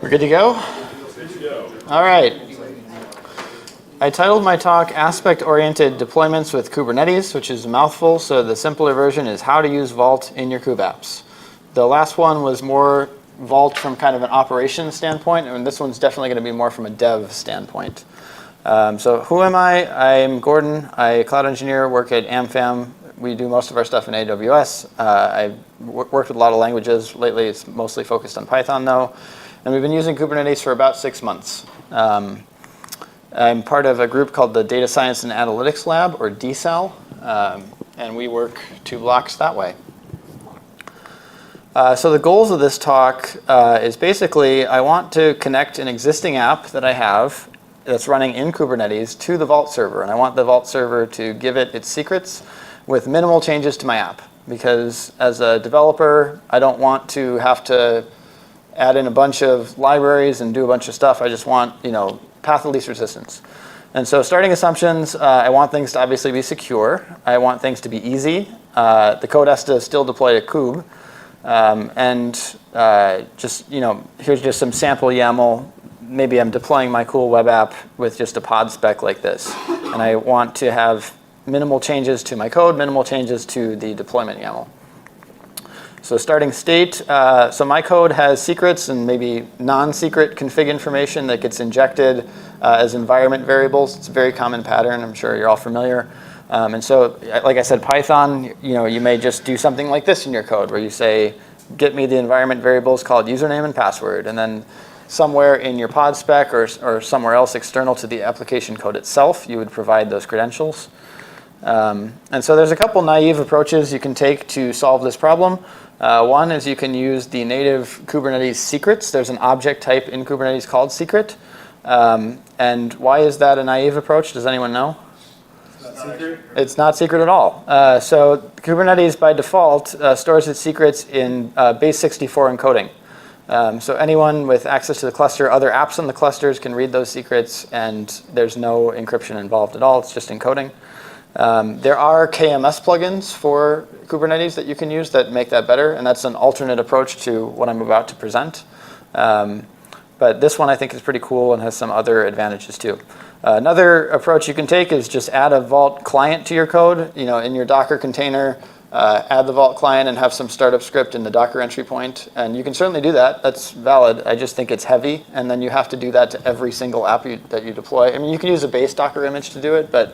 We're good to go? All right. I titled my talk Aspect-Oriented Deployments with Kubernetes, which is a mouthful, so the simpler version is how to use Vault in your kube apps. The last one was more Vault from kind of an operations standpoint, and this one's definitely going to be more from a dev standpoint. So who am I? I'm Gordon. I'm a cloud engineer, work at AmFam. We do most of our stuff in AWS. I've worked with a lot of languages. Lately, it's mostly focused on Python, though. And we've been using Kubernetes for about 6 months. I'm part of a group called the Data Science and Analytics Lab, or DSAL, and we work 2 blocks that way. So the goals of this talk is basically I want to connect an existing app that I have that's running in Kubernetes to the Vault server. And I want the Vault server to give it its secrets with minimal changes to my app. Because as a developer, I don't want to have to add in a bunch of libraries and do a bunch of stuff. I just want, path of least resistance. And so starting assumptions, I want things to obviously be secure. I want things to be easy. The code has to still deploy to kube. Here's just some sample YAML. Maybe I'm deploying my cool web app with just a pod spec like this. And I want to have minimal changes to my code, minimal changes to the deployment YAML. So starting state, so my code has secrets and maybe non-secret config information that gets injected as environment variables. It's a very common pattern. I'm sure you're all familiar. And so, like I said, Python, you may just do something like this in your code where you say, get me the environment variables called username and password. And then somewhere in your pod spec or somewhere else external to the application code itself, you would provide those credentials. And so there's a couple naive approaches you can take to solve this problem. One is you can use the native Kubernetes secrets. There's an object type in Kubernetes called secret. And why is that a naive approach? Does anyone know? It's not secret? It's not secret at all. So Kubernetes, by default, stores its secrets in base 64 encoding. So anyone with access to the cluster, other apps in the clusters can read those secrets, and there's no encryption involved at all. It's just encoding. There are KMS plugins for Kubernetes that you can use that make that better, and that's an alternate approach to what I'm about to present. But this one I think is pretty cool and has some other advantages too. Another approach you can take is just add a Vault client to your code. In your Docker container, add the Vault client and have some startup script in the Docker entry point. And you can certainly do that. That's valid. I just think it's heavy, and then you have to do that to every single app that you deploy. I mean, you can use a base Docker image to do it, but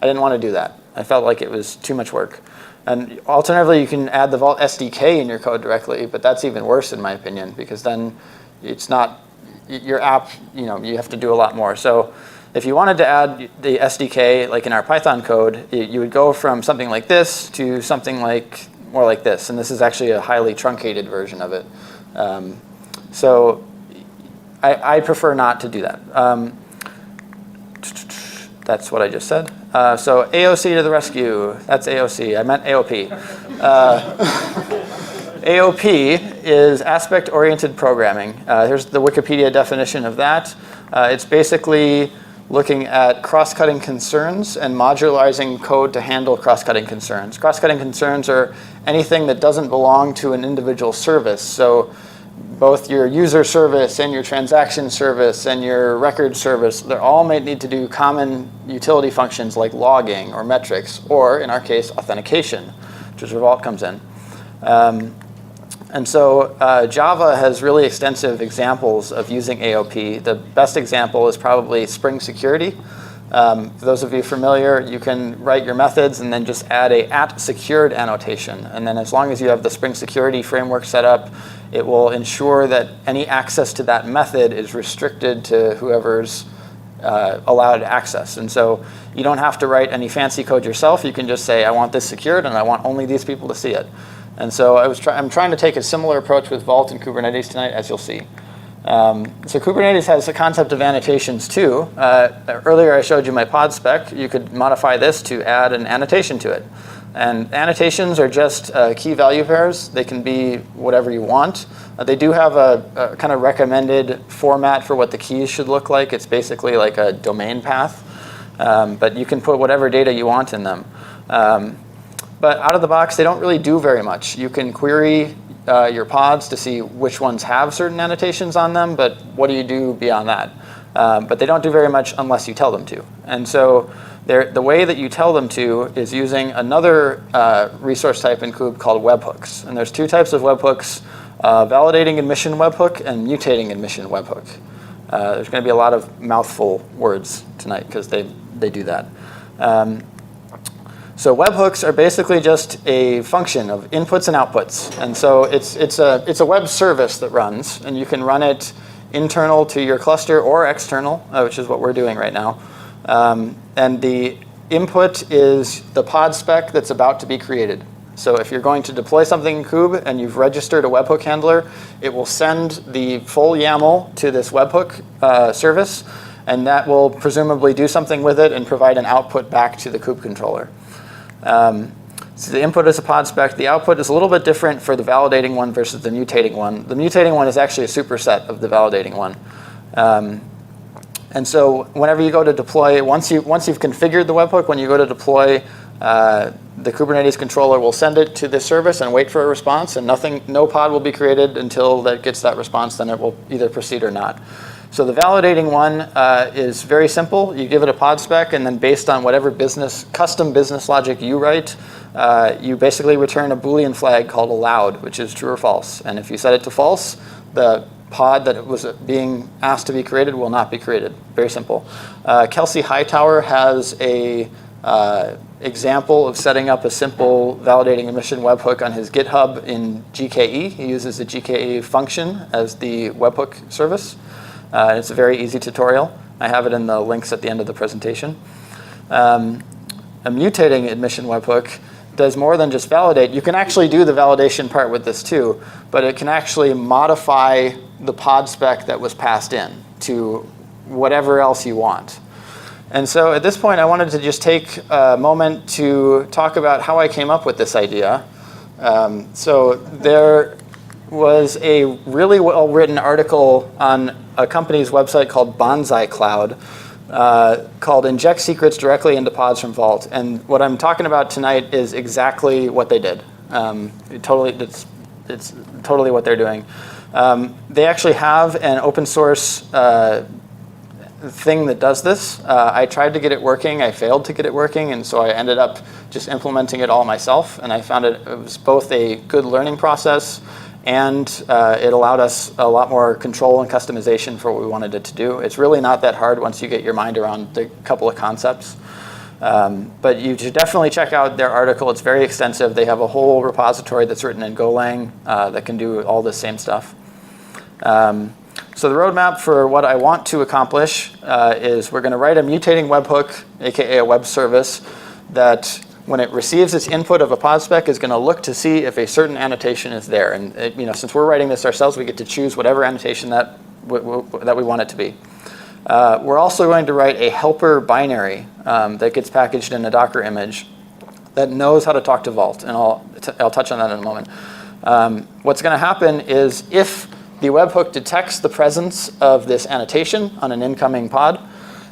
I didn't want to do that. I felt like it was too much work. And alternatively, you can add the Vault SDK in your code directly, but that's even worse in my opinion, because then it's not, your app, you have to do a lot more. So if you wanted to add the SDK, like in our Python code, you would go from something like this to something more like this. And this is actually a highly truncated version of it. So I prefer not to do that. That's what I just said. So AOC to the rescue. That's AOC. I meant AOP. AOP is aspect-oriented programming. Here's the Wikipedia definition of that. It's basically looking at cross-cutting concerns and modularizing code to handle cross-cutting concerns. Cross-cutting concerns are anything that doesn't belong to an individual service. So both your user service and your transaction service and your record service, they all may need to do common utility functions like logging or metrics, or in our case, authentication, which is where Vault comes in. And so Java has really extensive examples of using AOP. The best example is probably Spring Security. For those of you familiar, you can write your methods and then just add a @secured annotation. And then as long as you have the Spring Security framework set up, it will ensure that any access to that method is restricted to whoever's allowed access. And so you don't have to write any fancy code yourself. You can just say, I want this secured and I want only these people to see it. And so I'm trying to take a similar approach with Vault and Kubernetes tonight, as you'll see. So Kubernetes has a concept of annotations too. Earlier I showed you my pod spec. You could modify this to add an annotation to it. And annotations are just key value pairs. They can be whatever you want. They do have a kind of recommended format for what the keys should look like. It's basically like a domain path. But you can put whatever data you want in them. But out of the box, they don't really do very much. You can query your pods to see which ones have certain annotations on them, but what do you do beyond that? But they don't do very much unless you tell them to. And so the way that you tell them to is using another resource type in Kube called webhooks. And there's two types of webhooks, validating admission webhook and mutating admission webhook. There's going to be a lot of mouthful words tonight because they do that. So webhooks are basically just a function of inputs and outputs. And so it's a web service that runs, and you can run it internal to your cluster or external, which is what we're doing right now. And the input is the pod spec that's about to be created. So if you're going to deploy something in Kube and you've registered a webhook handler, it will send the full YAML to this webhook service, and that will presumably do something with it and provide an output back to the Kube controller. So the input is a pod spec. The output is a little bit different for the validating one versus the mutating one. The mutating one is actually a superset of the validating one. And so whenever you go to deploy, once you've configured the webhook, when you go to deploy, the Kubernetes controller will send it to this service and wait for a response, and no pod will be created until that gets that response. Then it will either proceed or not. So the validating one is very simple. You give it a pod spec, and then based on whatever custom business logic you write, you basically return a Boolean flag called allowed, which is true or false. And if you set it to false, the pod that was being asked to be created will not be created. Very simple. Kelsey Hightower has a example of setting up a simple validating admission webhook on his GitHub in GKE. He uses the GKE function as the webhook service. It's a very easy tutorial. I have it in the links at the end of the presentation. A mutating admission webhook does more than just validate. You can actually do the validation part with this too, but it can actually modify the pod spec that was passed in to whatever else you want. And so at this point, I wanted to just take a moment to talk about how I came up with this idea. So there was a really well-written article on a company's website called Bonsai Cloud called Inject Secrets Directly into Pods from Vault. And what I'm talking about tonight is exactly what they did. It's totally what they're doing. They actually have an open source thing that does this. I tried to get it working. I failed to get it working, and so I ended up just implementing it all myself. And I found it was both a good learning process, and it allowed us a lot more control and customization for what we wanted it to do. It's really not that hard once you get your mind around a couple of concepts. But you should definitely check out their article. It's very extensive. They have a whole repository that's written in Golang that can do all the same stuff. So the roadmap for what I want to accomplish is we're going to write a mutating webhook, aka a web service, that when it receives its input of a pod spec is going to look to see if a certain annotation is there. And since we're writing this ourselves, we get to choose whatever annotation that we want it to be. We're also going to write a helper binary that gets packaged in a Docker image that knows how to talk to Vault, and I'll touch on that in a moment. What's going to happen is if the webhook detects the presence of this annotation on an incoming pod,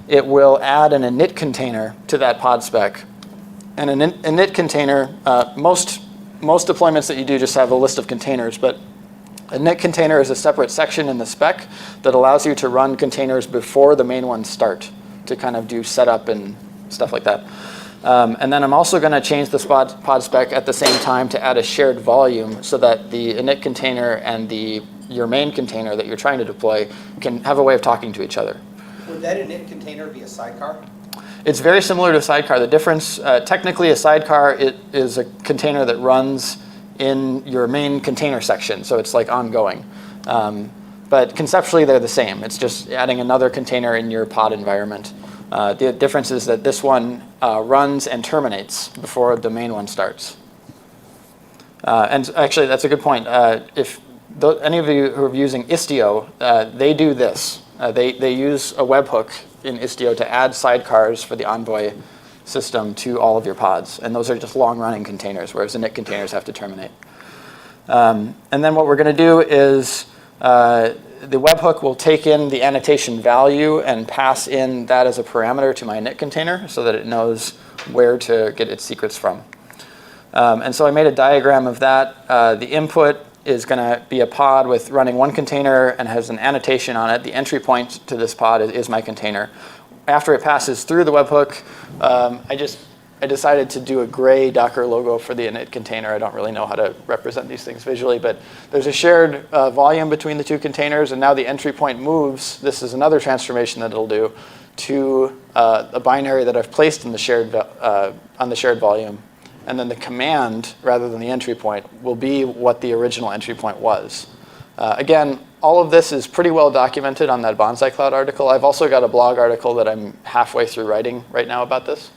it will add an init container to that pod spec. And an init container, most deployments that you do just have a list of containers, but a init container is a separate section in the spec that allows you to run containers before the main ones start to kind of do setup and stuff like that. And then I'm also going to change the pod spec at the same time to add a shared volume so that the init container and your main container that you're trying to deploy can have a way of talking to each other. Would that init container be a sidecar? It's very similar to a sidecar. The difference, technically a sidecar is a container that runs in your main container section, so it's like ongoing. But conceptually they're the same. It's just adding another container in your pod environment. The difference is that this one runs and terminates before the main one starts. And actually, that's a good point. If any of you who are using Istio, they do this. They use a webhook in Istio to add sidecars for the Envoy system to all of your pods. And those are just long-running containers, whereas init containers have to terminate. And then what we're going to do is the webhook will take in the annotation value and pass in that as a parameter to my init container so that it knows where to get its secrets from. And so I made a diagram of that. The input is going to be a pod with running one container and has an annotation on it. The entry point to this pod is my container. After it passes through the webhook, I decided to do a gray Docker logo for the init container. I don't really know how to represent these things visually, but there's a shared volume between the two containers, and now the entry point moves. This is another transformation that it'll do to a binary that I've placed in the shared on the shared volume. And then the command, rather than the entry point, will be what the original entry point was. Again, all of this is pretty well documented on that Bonsai Cloud article. I've also got a blog article that I'm halfway through writing right now about this.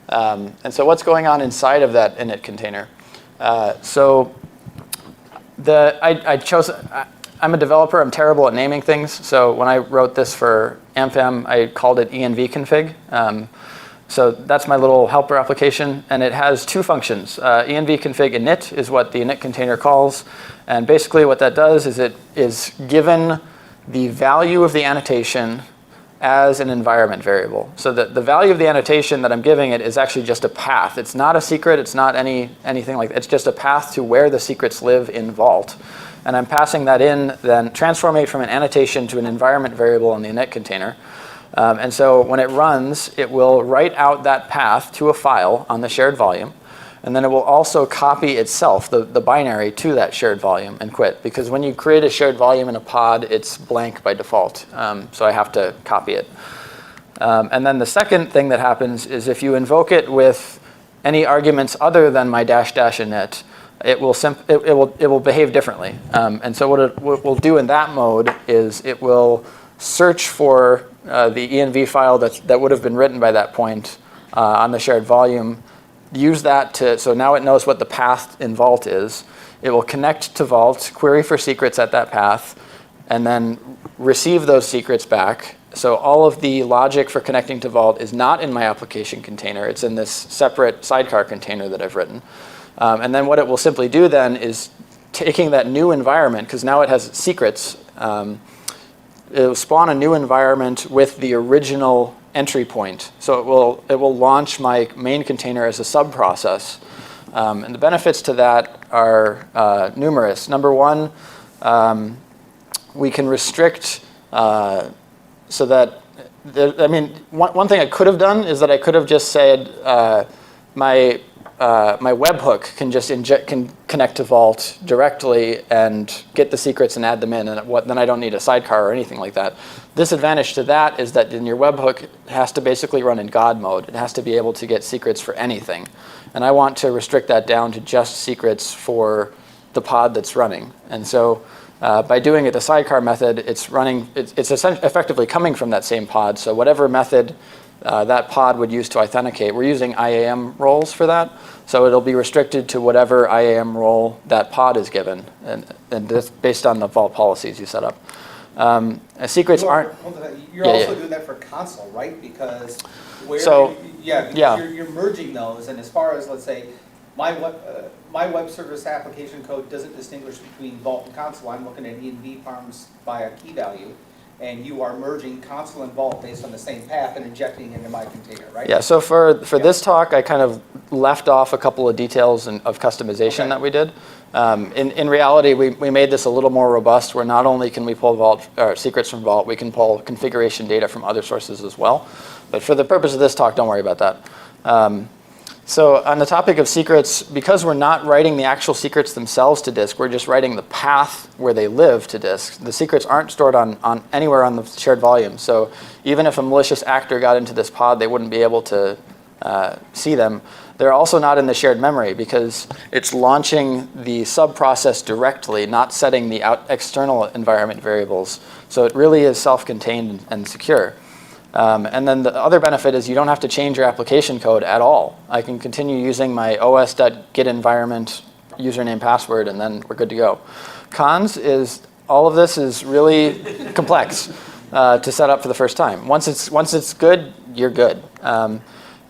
And so what's going on inside of that init container? I'm a developer. I'm terrible at naming things. So when I wrote this for AmFam, I called it envconfig. So that's my little helper application. And it has two functions. Envconfig init is what the init container calls. And basically what that does is it is given the value of the annotation as an environment variable. So the value of the annotation that I'm giving it is actually just a path. It's not a secret. It's not anything like that. It's just a path to where the secrets live in Vault. And I'm passing that in, then transforming it from an annotation to an environment variable in the init container. And so when it runs, it will write out that path to a file on the shared volume. And then it will also copy itself, the binary, to that shared volume and quit. Because when you create a shared volume in a pod, it's blank by default. So I have to copy it. And then the second thing that happens is if you invoke it with any arguments other than my -- init, it will behave differently. And so what it will do in that mode is it will search for the env file that would have been written by that point on the shared volume. Use that so now it knows what the path in Vault is. It will connect to Vault, query for secrets at that path, and then receive those secrets back. So all of the logic for connecting to Vault is not in my application container. It's in this separate sidecar container that I've written. And then what it will simply do then is taking that new environment, because now it has secrets, it will spawn a new environment with the original entry point. So it will launch my main container as a sub-process. And the benefits to that are numerous. Number one, we can restrict so that, one thing I could have done is that I could have just said my webhook can connect to Vault directly and get the secrets and add them in, and then I don't need a sidecar or anything like that. Disadvantage to that is that in your webhook, it has to basically run in God mode. It has to be able to get secrets for anything. And I want to restrict that down to just secrets for the pod that's running. And so by doing it the sidecar method, it's effectively coming from that same pod. So whatever method that pod would use to authenticate, we're using IAM roles for that. So it'll be restricted to whatever IAM role that pod is given, and that's based on the Vault policies you set up. Secrets aren't. You're also doing that for console, right? Because you're merging those, and as far as, let's say, my web service application code doesn't distinguish between Vault and console. I'm looking at env farms by a key value, and you are merging console and Vault based on the same path and injecting into my container, right? Yeah, so for this talk, I kind of left off a couple of details of customization that we did. In reality, we made this a little more robust, where not only can we pull Vault secrets from Vault, we can pull configuration data from other sources as well. But for the purpose of this talk, don't worry about that. So on the topic of secrets, because we're not writing the actual secrets themselves to disk, we're just writing the path where they live to disk. The secrets aren't stored on anywhere on the shared volume. So even if a malicious actor got into this pod, they wouldn't be able to see them. They're also not in the shared memory because it's launching the sub-process directly, not setting the external environment variables. So it really is self-contained and secure. And then the other benefit is you don't have to change your application code at all. I can continue using my os.getEnvironment username, password, and then we're good to go. Cons is all of this is really complex to set up for the first time. Once it's good, you're good.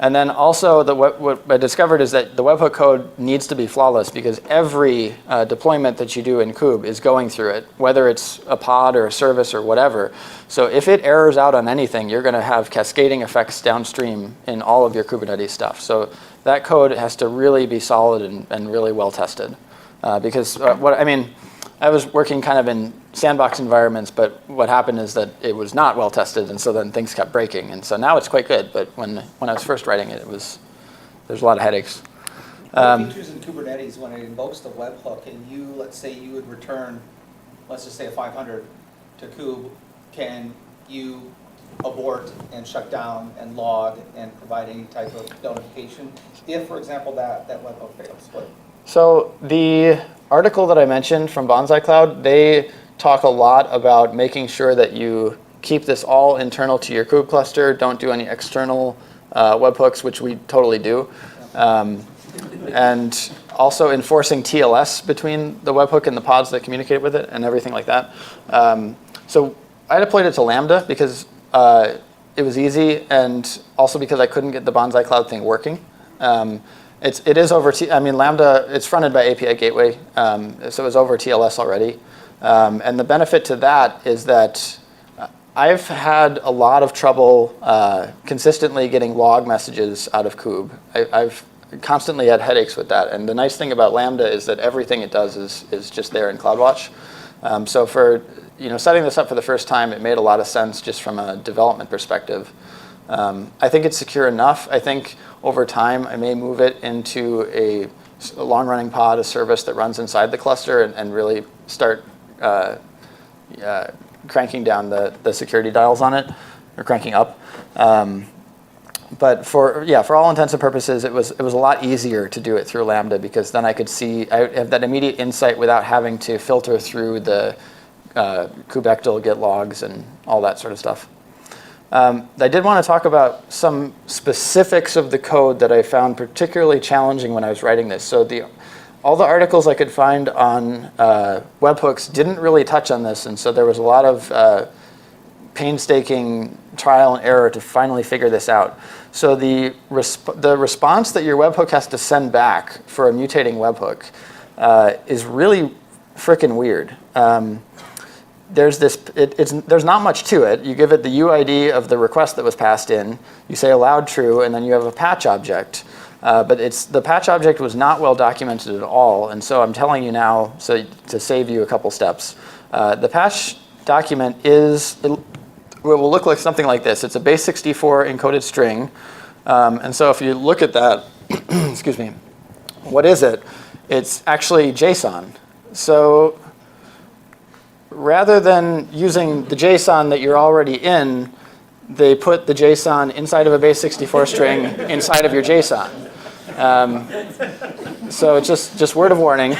And then also what I discovered is that the webhook code needs to be flawless because every deployment that you do in Kube is going through it, whether it's a pod or a service or whatever. So if it errors out on anything, you're going to have cascading effects downstream in all of your Kubernetes stuff. So that code has to really be solid and really well tested. Because I was working kind of in sandbox environments, but what happened is that it was not well tested, and so then things kept breaking. And so now it's quite good, but when I was first writing it, there's a lot of headaches. Features in Kubernetes when it invokes the webhook, and you, let's say you would return, let's just say a 500 to kube, can you abort and shut down and log and provide any type of notification if, for example, that webhook fails? So the article that I mentioned from Bonsai Cloud, they talk a lot about making sure that you keep this all internal to your kube cluster, don't do any external webhooks, which we totally do. And also enforcing TLS between the webhook and the pods that communicate with it and everything like that. So I deployed it to Lambda because it was easy, and also because I couldn't get the Bonsai Cloud thing working. It is over, Lambda, it's fronted by API Gateway, so it was over TLS already. And the benefit to that is that I've had a lot of trouble consistently getting log messages out of kube. I've constantly had headaches with that. And the nice thing about Lambda is that everything it does is just there in CloudWatch. So for setting this up for the first time, it made a lot of sense just from a development perspective. I think it's secure enough. I think over time, I may move it into a long-running pod, a service that runs inside the cluster, and really start cranking down the security dials on it, or cranking up. But for all intents and purposes, it was a lot easier to do it through Lambda, because then I have that immediate insight without having to filter through the kubectl, get logs, and all that sort of stuff. I did want to talk about some specifics of the code that I found particularly challenging when I was writing this. So all the articles I could find on webhooks didn't really touch on this, and so there was a lot of painstaking trial and error to finally figure this out. So the response that your webhook has to send back for a mutating webhook is really frickin' weird. There's not much to it. You give it the UID of the request that was passed in, you say allowed true, and then you have a patch object. But the patch object was not well documented at all, and so I'm telling you now, so to save you a couple steps. The patch document will look like something like this. It's a base 64 encoded string, and so if you look at that, excuse me, what is it? It's actually JSON. So rather than using the JSON that you're already in, they put the JSON inside of a base 64 string inside of your JSON. So just word of warning.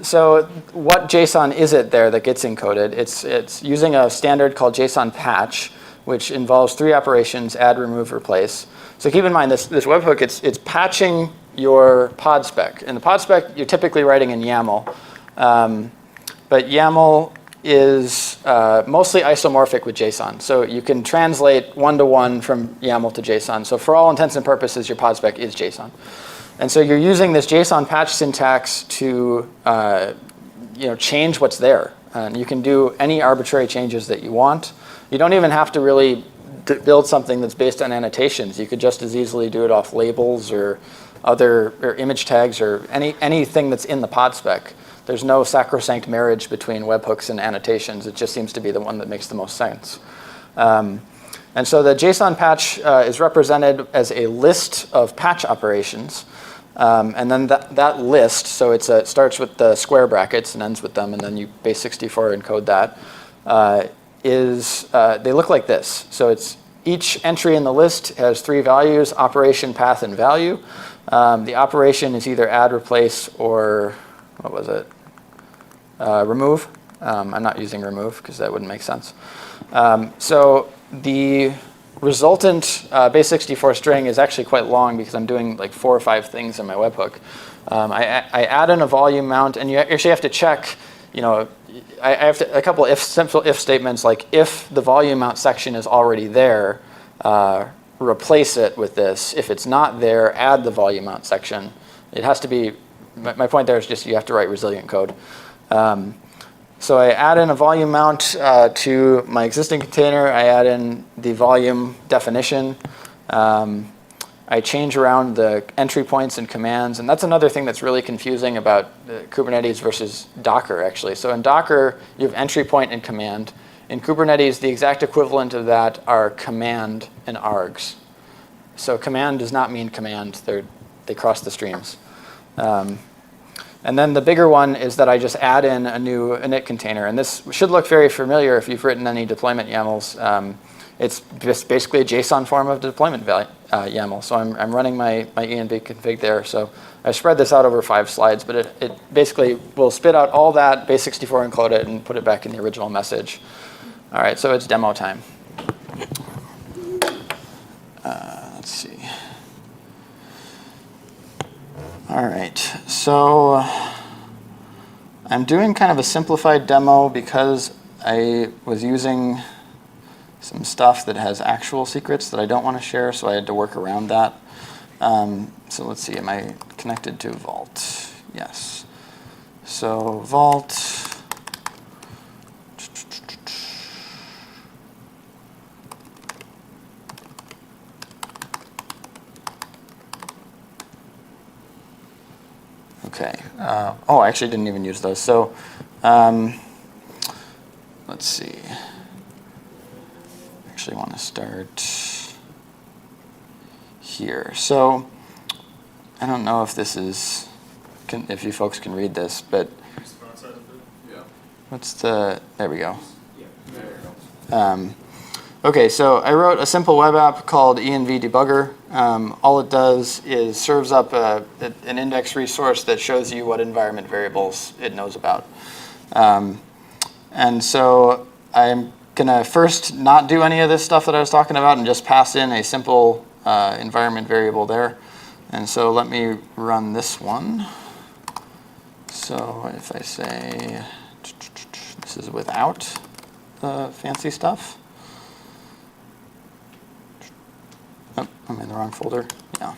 So what JSON is it there that gets encoded? It's using a standard called JSON patch, which involves 3 operations: add, remove, replace. So keep in mind this webhook, it's patching your pod spec. In the pod spec, you're typically writing in YAML. But YAML is mostly isomorphic with JSON. So you can translate one-to-one from YAML to JSON. So for all intents and purposes, your pod spec is JSON. And so you're using this JSON patch syntax to change what's there. And you can do any arbitrary changes that you want. You don't even have to really build something that's based on annotations. You could just as easily do it off labels or image tags or anything that's in the pod spec. There's no sacrosanct marriage between webhooks and annotations. It just seems to be the one that makes the most sense. And so the JSON patch is represented as a list of patch operations. And then that list, so it starts with the square brackets and ends with them, and then you base 64 encode that, they look like this. So it's each entry in the list has 3 values: operation, path, and value. The operation is either add, replace, or what was it? Remove. I'm not using remove because that wouldn't make sense. So the resultant base 64 string is actually quite long because I'm doing like 4 or 5 things in my webhook. I add in a volume mount, and you actually have to check. I have a couple simple if statements, like if the volume mount section is already there, replace it with this. If it's not there, add the volume mount section. It has to be. My point there is just you have to write resilient code. So I add in a volume mount to my existing container. I add in the volume definition. I I change around the entry points and commands, and that's another thing that's really confusing about Kubernetes versus Docker, actually. So in Docker, you have entry point and command. In Kubernetes, the exact equivalent of that are command and args. So command does not mean command. They cross the streams. And then the bigger one is that I just add in a new init container. And this should look very familiar if you've written any deployment YAMLs. It's just basically a JSON form of deployment YAML. So I'm running my env config there. So I spread this out over 5 slides, but it basically will spit out all that, base64 encode it, and put it back in the original message. All right, so it's demo time. Let's see. All right, so I'm doing kind of a simplified demo because I was using some stuff that has actual secrets that I don't want to share, so I had to work around that. So let's see, am I connected to Vault? Yes. So Vault. Okay. I actually didn't even use those. So let's see. I actually want to start here. So I don't know if this is, if you folks can read this, but what's the, there we go. Okay, so I wrote a simple web app called env debugger. All it does is serves up an index resource that shows you what environment variables it knows about. And so I'm going to first not do any of this stuff that I was talking about and just pass in a simple environment variable there. And so let me run this one. So if I say this is without the fancy stuff. Oh, I'm in the wrong folder. Yeah.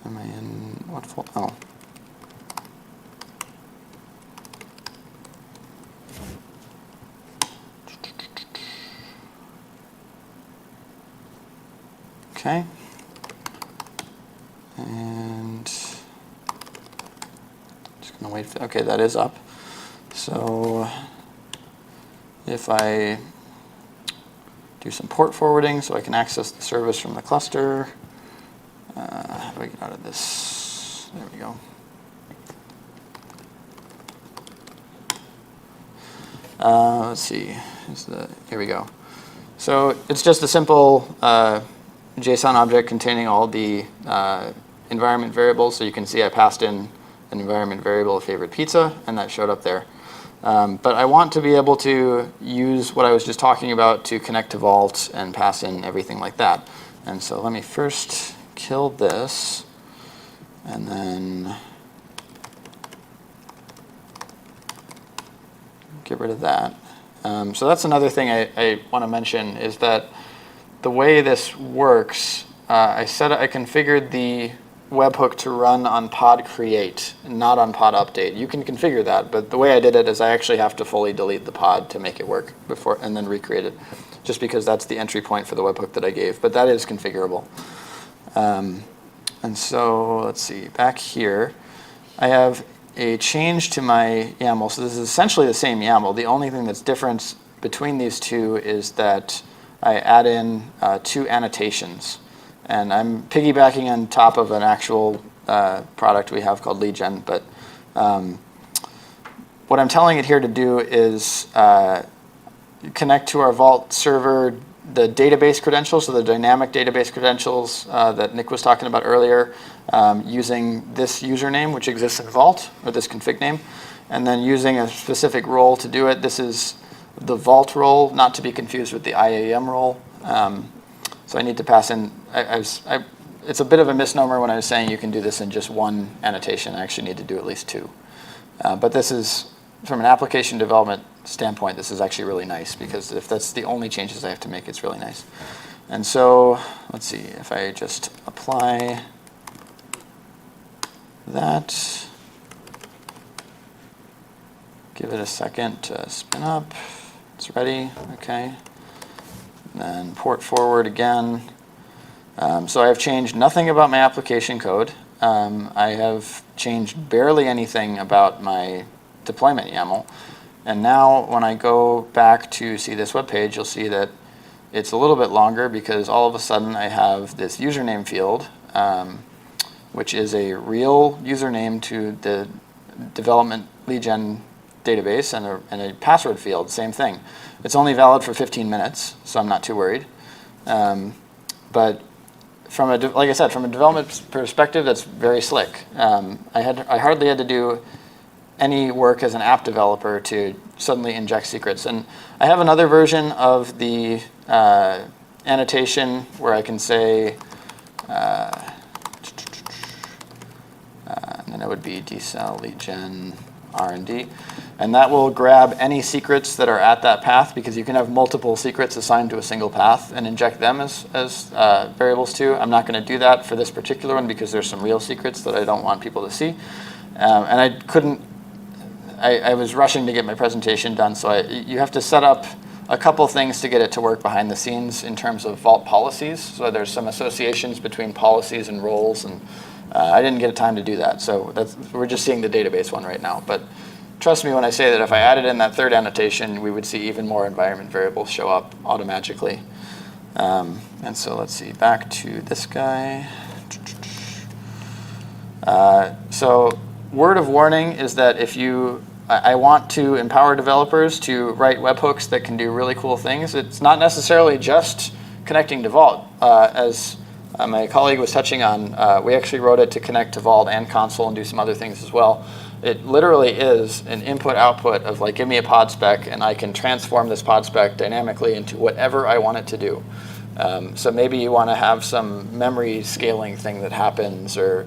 Am I in what folder? Oh. Okay. And just gonna wait for, okay, that is up. So if I do some port forwarding so I can access the service from the cluster. How do I get out of this? There we go. Let's see. Here we go. So it's just a simple JSON object containing all the environment variables. So you can see I passed in an environment variable of favorite pizza, and that showed up there. But I want to be able to use what I was just talking about to connect to Vault and pass in everything like that. And so let me first kill this, and then get rid of that. So that's another thing I want to mention is that the way this works, I configured the webhook to run on pod create, not on pod update. You can configure that, but the way I did it is I actually have to fully delete the pod to make it work before, and then recreate it, just because that's the entry point for the webhook that I gave. But that is configurable. And so let's see, back here, I have a change to my YAML. So this is essentially the same YAML. The only thing that's different between these two is that I add in 2 annotations. And I'm piggybacking on top of an actual product we have called LeadGen. But what I'm telling it here to do is connect to our Vault server the database credentials, so the dynamic database credentials that Nick was talking about earlier, using this username, which exists in Vault, or this config name, and then using a specific role to do it. This is the Vault role, not to be confused with the IAM role. So I need to pass in, it's a bit of a misnomer when I was saying you can do this in just one annotation. I actually need to do at least 2. But this is, from an application development standpoint, this is actually really nice, because if that's the only changes I have to make, it's really nice. And so, let's see, if I just apply that, give it a second to spin up, it's ready, okay. And then port forward again. So I have changed nothing about my application code. I have changed barely anything about my deployment YAML. And now when I go back to see this web page, you'll see that it's a little bit longer because all of a sudden I have this username field, which is a real username to the development lead gen database, and a password field, same thing. It's only valid for 15 minutes, so I'm not too worried. But like I said, from a development perspective, that's very slick. I hardly had to do any work as an app developer to suddenly inject secrets. And I have another version of the annotation where I can say, and then it would be decel lead gen R&D. And that will grab any secrets that are at that path, because you can have multiple secrets assigned to a single path and inject them as variables too. I'm not going to do that for this particular one because there's some real secrets that I don't want people to see. And I was rushing to get my presentation done, so you have to set up a couple things to get it to work behind the scenes in terms of Vault policies. So there's some associations between policies and roles, and I didn't get time to do that. So we're just seeing the database one right now. But trust me when I say that if I added in that third annotation, we would see even more environment variables show up automatically. And so let's see, back to this guy. So word of warning is that I want to empower developers to write webhooks that can do really cool things. It's not necessarily just connecting to Vault. As my colleague was touching on, we actually wrote it to connect to Vault and console and do some other things as well. It literally is an input-output of like, give me a pod spec, and I can transform this pod spec dynamically into whatever I want it to do. So maybe you want to have some memory scaling thing that happens, or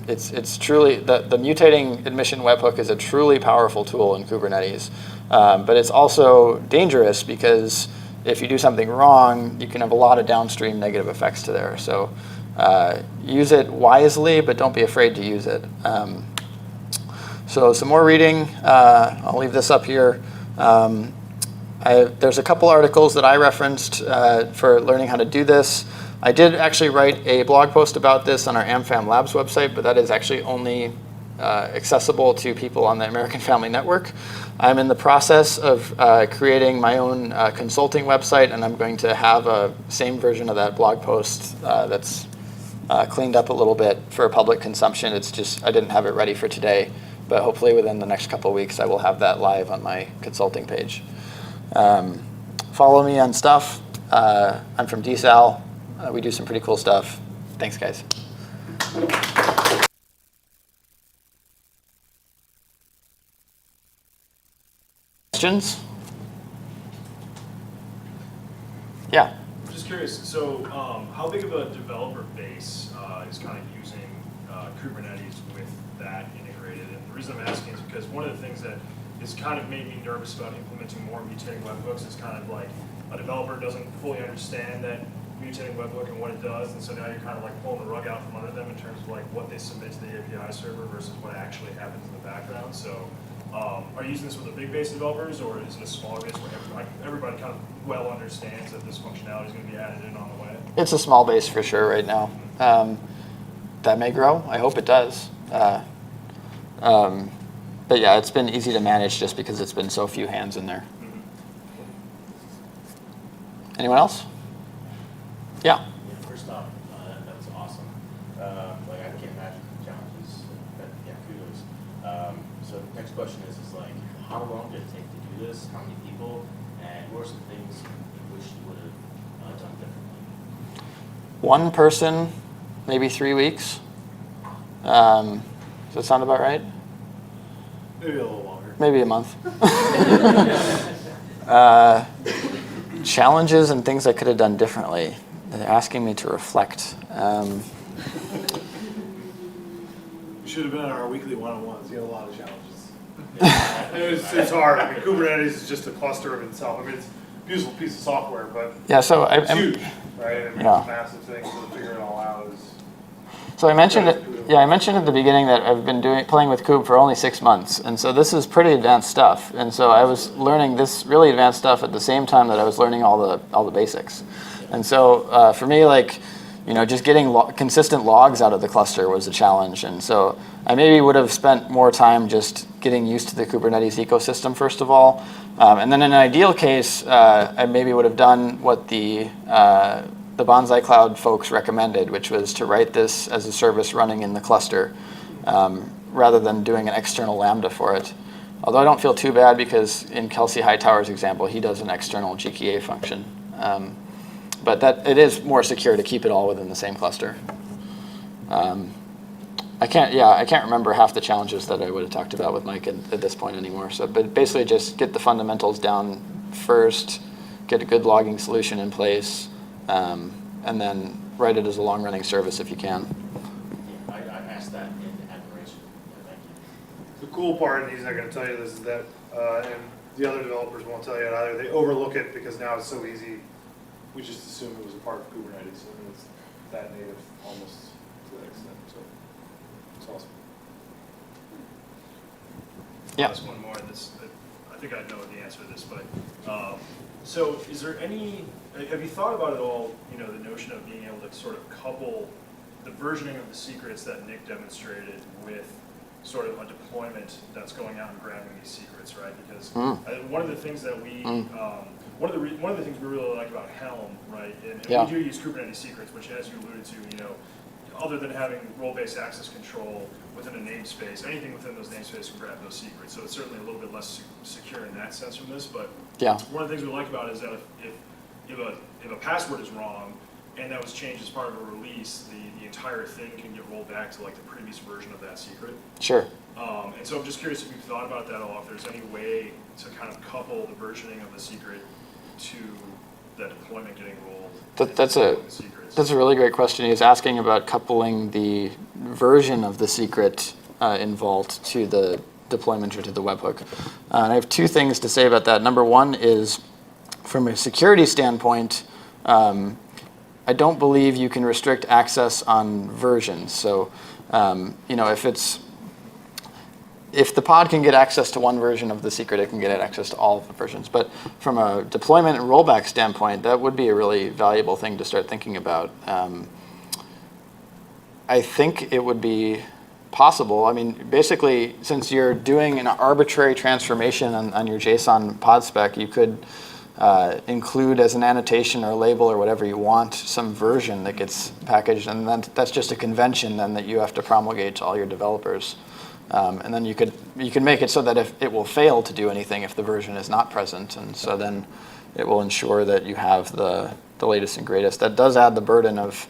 it's truly, the Mutating Admission Webhook is a truly powerful tool in Kubernetes. But it's also dangerous because if you do something wrong, you can have a lot of downstream negative effects to there. So use it wisely, but don't be afraid to use it. So some more reading. I'll leave this up here. There's a couple articles that I referenced for learning how to do this. I did actually write a blog post about this on our AmFam Labs website, but that is actually only accessible to people on the American Family Network. I'm in the process of creating my own consulting website, and I'm going to have a same version of that blog post that's cleaned up a little bit for public consumption. It's just I didn't have it ready for today, but hopefully within the next couple of weeks I will have that live on my consulting page. Follow me on stuff. I'm from DSAL. We do some pretty cool stuff. Thanks, guys. Questions? Yeah. I'm just curious, so how big of a developer base is kind of using Kubernetes with that integrated? And the reason I'm asking is because one of the things that has kind of made me nervous about implementing more mutating webhooks is kind of like a developer doesn't fully understand that mutating webhook and what it does, and so now you're kind of like pulling the rug out from under them in terms of like what they submit to the API server versus what actually happens in the background. So are you using this with a big base of developers, or is it a smaller base where everybody kind of well understands that this functionality is going to be added in on the way? It's a small base for sure right now. That may grow. I hope it does. But yeah, it's been easy to manage just because it's been so few hands in there. Anyone else? Yeah. First off, that's awesome. Like I can't imagine the challenges. But yeah, kudos. So the next question is like, how long did it take to do this? How many people? And what are some things you wish you would have done differently? One person, maybe 3 weeks. Does that sound about right? Maybe a little longer. Maybe a month. Challenges and things I could have done differently. They're asking me to reflect. You should have been on our weekly one-on-ones. You had a lot of challenges. It's hard. I mean, Kubernetes is just a cluster of itself. I mean, it's a beautiful piece of software, but Yeah, so it's huge, right? I mean, Yeah. it's a massive thing, so to figure it all out is... I mentioned it. Yeah, I mentioned at the beginning that I've been playing with Kube for only 6 months, and so this is pretty advanced stuff. And so I was learning this really advanced stuff at the same time that I was learning all the basics. And so for me, like, just getting consistent logs out of the cluster was a challenge. And so I maybe would have spent more time just getting used to the Kubernetes ecosystem first of all. And then in an ideal case, I maybe would have done what the Bonsai Cloud folks recommended, which was to write this as a service running in the cluster rather than doing an external Lambda for it. Although I don't feel too bad because in Kelsey Hightower's example, he does an external GKA function. But that it is more secure to keep it all within the same cluster. I can't remember half the challenges that I would have talked about with Mike at this point anymore. So, but basically just get the fundamentals down first, get a good logging solution in place, and then write it as a long-running service if you can. Yeah, I asked that in admiration. Yeah, thank you. The cool part, and he's not going to tell you this, is that, and the other developers won't tell you it either, they overlook it because now it's so easy. We just assume it was a part of Kubernetes, and it's that native almost to that extent. So it's awesome. Yeah. Just one more. I think I know the answer to this, but so is there any? Have you thought about at all? The notion of being able to sort of couple the versioning of the secrets that Nick demonstrated with sort of a deployment that's going out and grabbing these secrets, right? Because one of the things that we one of the things we really like about Helm, right? And we do use Kubernetes secrets, which, as you alluded to, other than having role-based access control within a namespace, anything within those namespaces can grab those secrets. So it's certainly a little bit less secure in that sense from this. But one of the things we like about it is that if a password is wrong and that was changed as part of a release, the entire thing can get rolled back to like the previous version of that secret. Sure. And so I'm just curious if you've thought about that at all, if there's any way to kind of couple the versioning of the secret to that deployment getting rolled. That's a really great question. He's asking about coupling the version of the secret in Vault to the deployment or to the webhook. And I have two things to say about that. Number one is, from a security standpoint, I don't believe you can restrict access on versions. So, if the pod can get access to one version of the secret, it can get access to all of the versions. But from a deployment and rollback standpoint, that would be a really valuable thing to start thinking about. I think it would be possible. I mean, basically, since you're doing an arbitrary transformation on your JSON pod spec, you could include as an annotation or label or whatever you want some version that gets packaged, and then that's just a convention then that you have to promulgate to all your developers. And then you can make it so that if it will fail to do anything if the version is not present, and so then it will ensure that you have the latest and greatest. That does add the burden of,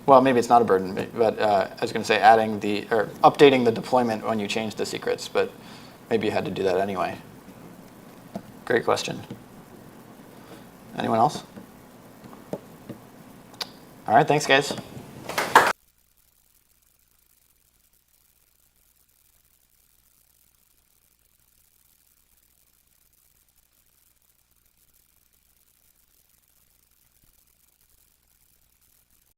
well, maybe it's not a burden, but I was going to say updating the deployment when you change the secrets, but maybe you had to do that anyway. Great question. Anyone else? All right, thanks, guys.